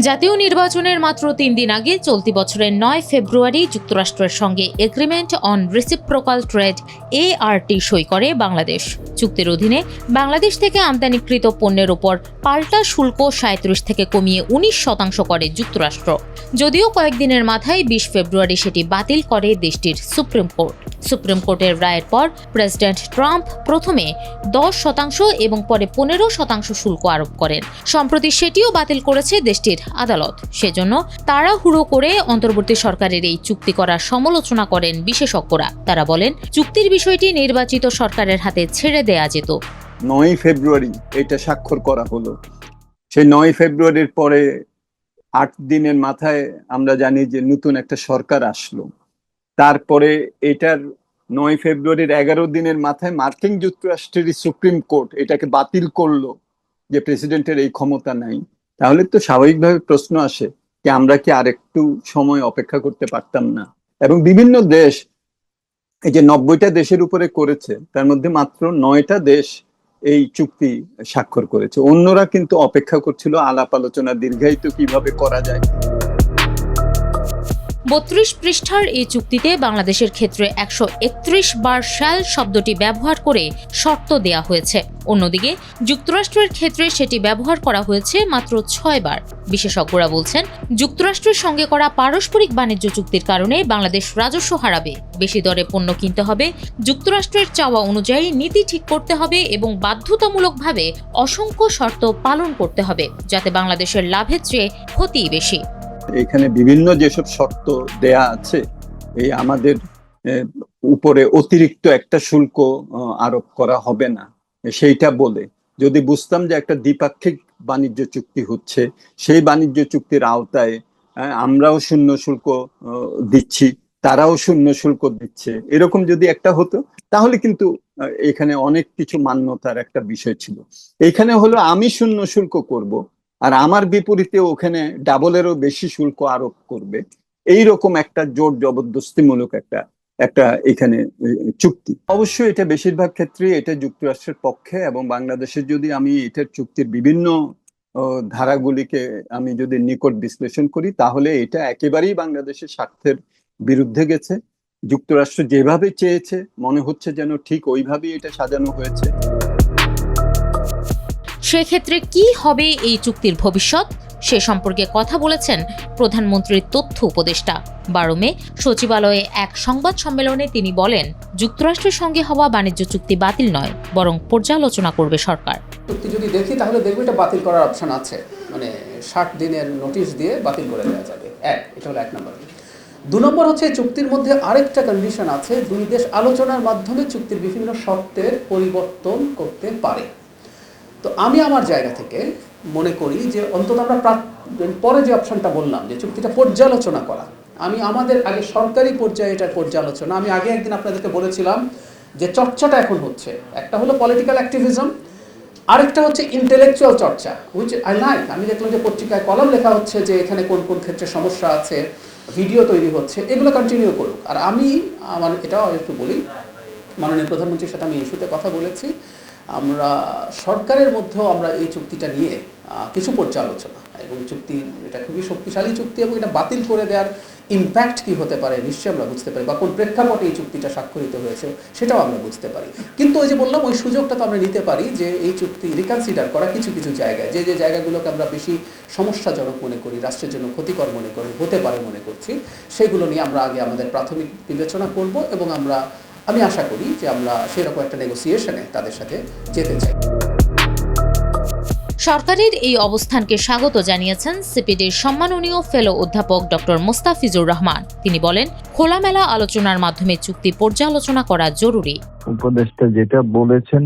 জাতীয় নির্বাচনের মাত্র ৩ দিন আগে চলতি বছরের ৯ ফেব্রুয়ারি যুক্তরাষ্ট্রের সঙ্গে agreement on reciprocal trade ART সই করে বাংলাদেশ। চুক্তির অধীনে বাংলাদেশ থেকে আমদানিকৃত পণ্যের ওপর পাল্টা শুল্ক ৩৭ থেকে কমিয়ে ১৯% করে যুক্তরাষ্ট্র। যদিও কয়েকদিনের মাথায় ২০ ফেব্রুয়ারি সেটি বাতিল করে দেশটির সুপ্রিম কোর্ট। সুপ্রিম কোর্টের রায়ের পর প্রেসিডেন্ট ট্রাম্প প্রথমে ১০% এবং পরে ১৫% শুল্ক আরোপ করেন। সম্প্রতি সেটিও বাতিল করেছে দেশটির আদালত। সেজন্য তাড়াহুড়ো করে অন্তর্বর্তী সরকারের এই চুক্তি করার সমালোচনা করেন বিশেষজ্ঞরা। তারা বলেন, চুক্তির বিষয়টি নির্বাচিত সরকারের হাতে ছেড়ে দেয়া যেত। ৯ ফেব্রুয়ারি এটা স্বাক্ষর করা হলো। সেই ৯ ফেব্রুয়ারির পরে ৮ দিনের মাথায় আমরা জানি যে নতুন একটা সরকার আসলো। তারপরে এটার ৯ ফেব্রুয়ারির ১১ দিনের মাথায় মার্কিন যুক্তরাষ্ট্রের সুপ্রিম কোর্ট এটাকে বাতিল করলো যে প্রেসিডেন্টের এই ক্ষমতা নাই। তাহলে তো স্বাভাবিকভাবে প্রশ্ন আসে যে আমরা কি আরেকটু সময় অপেক্ষা করতে পারতাম না? এবং বিভিন্ন দেশ এই যে ৯০টা দেশের উপরে করেছে, তার মধ্যে মাত্র ৯টা দেশ এই চুক্তি স্বাক্ষর করেছে। অন্যরা কিন্তু অপেক্ষা করছিল আলাপ আলোচনা দীর্ঘায়িত কিভাবে করা যায়। ৩২ পৃষ্ঠার এই চুক্তিতে বাংলাদেশের ক্ষেত্রে ১৩১ বার শ্যাল শব্দটি ব্যবহার করে শর্ত দেয়া হয়েছে। অন্যদিকে যুক্তরাষ্ট্রের ক্ষেত্রে সেটি ব্যবহার করা হয়েছে মাত্র ৬ বার। বিশেষজ্ঞরা বলছেন, যুক্তরাষ্ট্রের সঙ্গে করা পারস্পরিক বাণিজ্য চুক্তির কারণে বাংলাদেশ রাজস্ব হারাবে, বেশি দরে পণ্য কিনতে হবে, যুক্তরাষ্ট্রের চাওয়া অনুযায়ী নীতি ঠিক করতে হবে এবং বাধ্যতামূলকভাবে অসংখ্য শর্ত পালন করতে হবে, যাতে বাংলাদেশের লাভের চেয়ে ক্ষতিই বেশি। এখানে বিভিন্ন যেসব শর্ত দেয়া আছে, এই আমাদের উপরে অতিরিক্ত একটা শুল্ক আরোপ করা হবে না, সেইটা বলে যদি বুঝতাম যে একটা দ্বিপাক্ষিক বাণিজ্য চুক্তি হচ্ছে, সেই বাণিজ্য চুক্তির আওতায় আমরাও শূন্য শুল্ক দিচ্ছি, তারাও শূন্য শুল্ক দিচ্ছে, এরকম যদি একটা হতো তাহলে কিন্তু এখানে অনেক কিছু মান্যতার একটা বিষয় ছিল। এখানে হলো আমি শূন্য শুল্ক করব, আর আমার বিপরীতে ওখানে ডাবলেরও বেশি শুল্ক আরোপ করবে, এইরকম একটা জোর জবরদস্তিমূলক একটা এখানে চুক্তি। অবশ্যই এটা বেশিরভাগ ক্ষেত্রে এটা যুক্তরাষ্ট্রের পক্ষে, এবং বাংলাদেশের যদি আমি এটার চুক্তির বিভিন্ন ধারাগুলিকে আমি যদি নিকট বিশ্লেষণ করি, তাহলে এটা একেবারেই বাংলাদেশের স্বার্থের বিরুদ্ধে গেছে। যুক্তরাষ্ট্র যেভাবে চেয়েছে মনে হচ্ছে যেন ঠিক ওইভাবেই এটা সাজানো হয়েছে। সেক্ষেত্রে কি হবে এই চুক্তির ভবিষ্যৎ, সে সম্পর্কে কথা বলেছেন প্রধানমন্ত্রীর তথ্য উপদেষ্টা। ১২ মে সচিবালয়ে এক সংবাদ সম্মেলনে তিনি বলেন, যুক্তরাষ্ট্রের সঙ্গে হওয়া বাণিজ্য চুক্তি বাতিল নয়, বরং পর্যালোচনা করবে সরকার। চুক্তি যদি দেখি তাহলে দেখবো এটা বাতিল করার অপশন আছে, মানে ৬০ দিনের নোটিশ দিয়ে বাতিল করে দেওয়া যাবে। এটা হলো ১ নম্বর। ২ নম্বর হচ্ছে চুক্তির মধ্যে আরেকটা কন্ডিশন আছে, দুই দেশ আলোচনার মাধ্যমে চুক্তির বিভিন্ন শর্তের পরিবর্তন করতে পারে। তো আমি আমার জায়গা থেকে মনে করি যে অন্তত আমরা পরে যে অপশনটা বললাম যে চুক্তিটা পর্যালোচনা করা, আমি আমাদের আগে সরকারি পর্যায়ে এটার পর্যালোচনা, আমি আগে একদিন আপনাদেরকে বলেছিলাম যে চর্চাটা এখন হচ্ছে, একটা হলো পলিটিক্যাল অ্যাক্টিভিজম, আরেকটা হচ্ছে ইন্টেলেকচুয়াল চর্চা, হুইচ আই লাইক। আমি দেখলাম যে পত্রিকায় কলম লেখা হচ্ছে যে এখানে কোন কোন ক্ষেত্রে সমস্যা আছে, ভিডিও তৈরি হচ্ছে, এগুলো কন্টিনিউ করুক। আর আমি আমার এটাও একটু বলি, মাননীয় প্রধানমন্ত্রীর সাথে আমি ইস্যুতে কথা বলেছি, আমরা সরকারের মধ্যেও আমরা এই চুক্তিটা নিয়ে কিছু পর্যালোচনা, এবং চুক্তি এটা খুবই শক্তিশালী চুক্তি, এবং এটা বাতিল করে দেওয়ার ইম্প্যাক্ট কি হতে পারে নিশ্চয়ই আমরা বুঝতে পারি, বা কোন প্রেক্ষাপটে এই চুক্তিটা স্বাক্ষরিত হয়েছে সেটাও আমরা বুঝতে পারি। কিন্তু ওই যে বললাম, ওই সুযোগটা তো আমরা নিতে পারি যে এই চুক্তি রিকনসিডার করা কিছু কিছু জায়গায়, যে যে জায়গাগুলোকে আমরা বেশি সমস্যাজনক মনে করি, রাষ্ট্রের জন্য ক্ষতিকর মনে করি, হতে পারে মনে করছি, সেগুলো নিয়ে আমরা আগে আমাদের প্রাথমিক বিবেচনা করব, এবং আমি আশা করি যে আমরা সেরকম একটা নেগোসিয়েশনে তাদের সাথে যেতে চাই। সরকারের এই অবস্থানকে স্বাগত জানিয়েছেন সিপিডির সম্মাননীয় ফেলো অধ্যাপক ডক্টর মোস্তাফিজুর রহমান। তিনি বলেন, খোলামেলা আলোচনার মাধ্যমে চুক্তি পর্যালোচনা করা জরুরি। উপদেষ্টা যেটা বলেছেন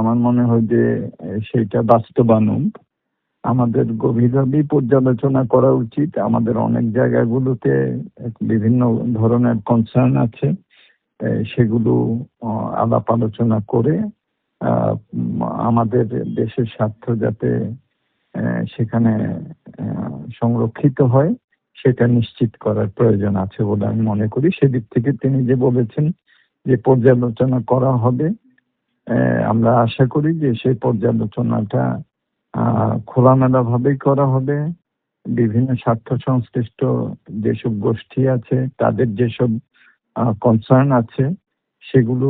আমার মনে হয় যে সেটা বাস্তবায়ন আমাদের গভীরভাবে পর্যালোচনা করা উচিত। আমাদের অনেক জায়গাগুলোতে বিভিন্ন ধরনের কনসার্ন আছে, সেগুলো আলাপ আলোচনা করে আমাদের দেশের স্বার্থ যাতে সেখানে সংরক্ষিত হয় সেটা নিশ্চিত করার প্রয়োজন আছে বলে আমি মনে করি। সেদিক থেকে তিনি যে বলেছেন যে পর্যালোচনা করা হবে, আমরা আশা করি যে সেই পর্যালোচনাটা খোলামেলা ভাবেই করা হবে, বিভিন্ন স্বার্থ সংশ্লিষ্ট যেসব গোষ্ঠী আছে, তাদের যেসব কনসার্ন আছে, সেগুলো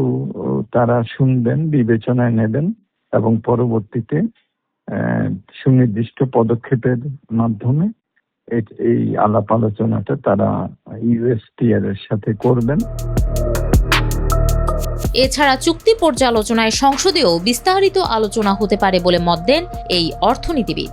তারা শুনবেন, বিবেচনায় নেবেন এবং পরবর্তীতে সুনির্দিষ্ট পদক্ষেপের মাধ্যমে এই আলাপ আলোচনাটা তারা ইউএসটিআর এর সাথে করবেন। এছাড়া চুক্তি পর্যালোচনায় সংসদেও বিস্তারিত আলোচনা হতে পারে বলে মত দেন এই অর্থনীতিবিদ।